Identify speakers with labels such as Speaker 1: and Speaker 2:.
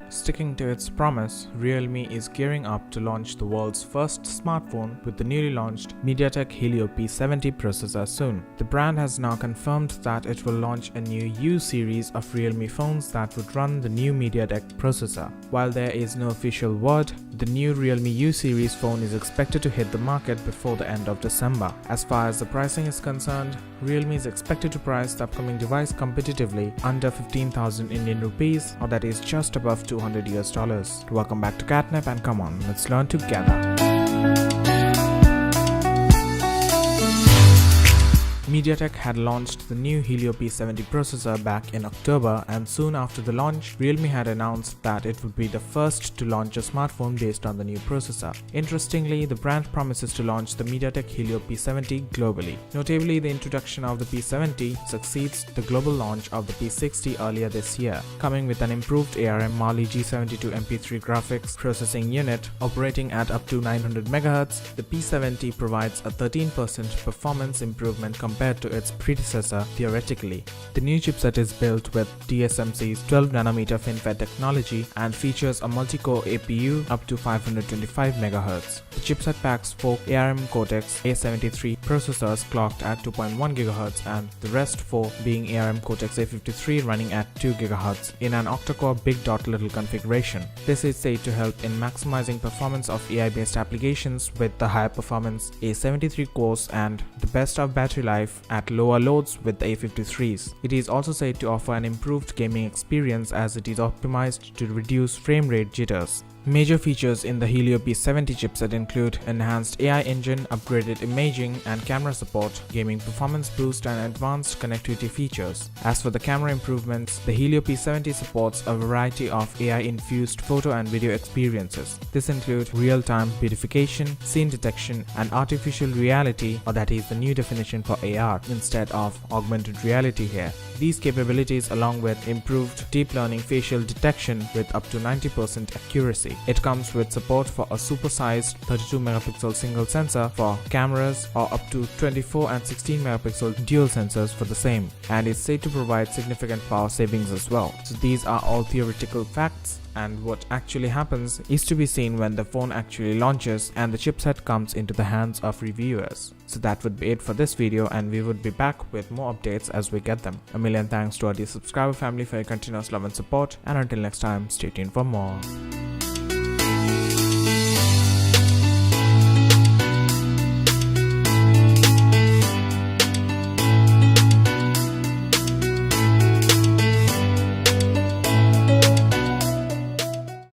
Speaker 1: Sticking to its promise, Realme is gearing up to launch the world's first smartphone with the newly launched Mediatek Helio P70 processor soon. The brand has now confirmed that it will launch a new U Series of Realme phones that would run the new Mediatek processor. While there is no official word, the new Realme U Series phone is expected to hit the market before the end of December. As far as the pricing is concerned, Realme is expected to price the upcoming device competitively under 15,000 Indian rupees, or that is just above $200 US. Welcome back to QatNip, and come on, let's learn together. Mediatek had launched the new Helio P70 processor back in October, and soon after the launch, Realme had announced that it would be the first to launch a smartphone based on the new processor. Interestingly, the brand promises to launch the Mediatek Helio P70 globally. Notably, the introduction of the P70 succeeds the global launch of the P60 earlier this year, coming with an improved ARM Mali G72 MP3 graphics processing unit operating at up to 900 MHz. The P70 provides a 13% performance improvement compared to its predecessor theoretically. The new chipset is built with TSMC's 12nm FinFET technology and features a multi-core APU up to 525 MHz. The chipset packs 4 ARM Cortex A73 processors clocked at 2.1 GHz and the rest 4 being ARM Cortex A53 running at 2 GHz in an octa-core big dot little configuration. This is said to help in maximizing performance of AI-based applications with the higher performance A73 cores and the best of battery life at lower loads with the A53s. It is also said to offer an improved gaming experience as it is optimized to reduce frame rate jitters. Major features in the Helio P70 chipset include enhanced AI engine, upgraded imaging and camera support, gaming performance boost and advanced connectivity features. As for the camera improvements, the Helio P70 supports a variety of AI-infused photo and video experiences. This includes real-time beautification, scene detection and artificial reality, or that is the new definition for AR instead of augmented reality here. These capabilities along with improved deep learning facial detection with up to 90% accuracy. It comes with support for a supersized 32MP single sensor for cameras or up to 24 and 16MP dual sensors for the same, and is said to provide significant power savings as well. So these are all theoretical facts, and what actually happens is to be seen when the phone actually launches and the chipset comes into the hands of reviewers. So that would be it for this video, and we would be back with more updates as we get them. A million thanks to our dear subscriber family for your continuous love and support, and until next time, stay tuned for more.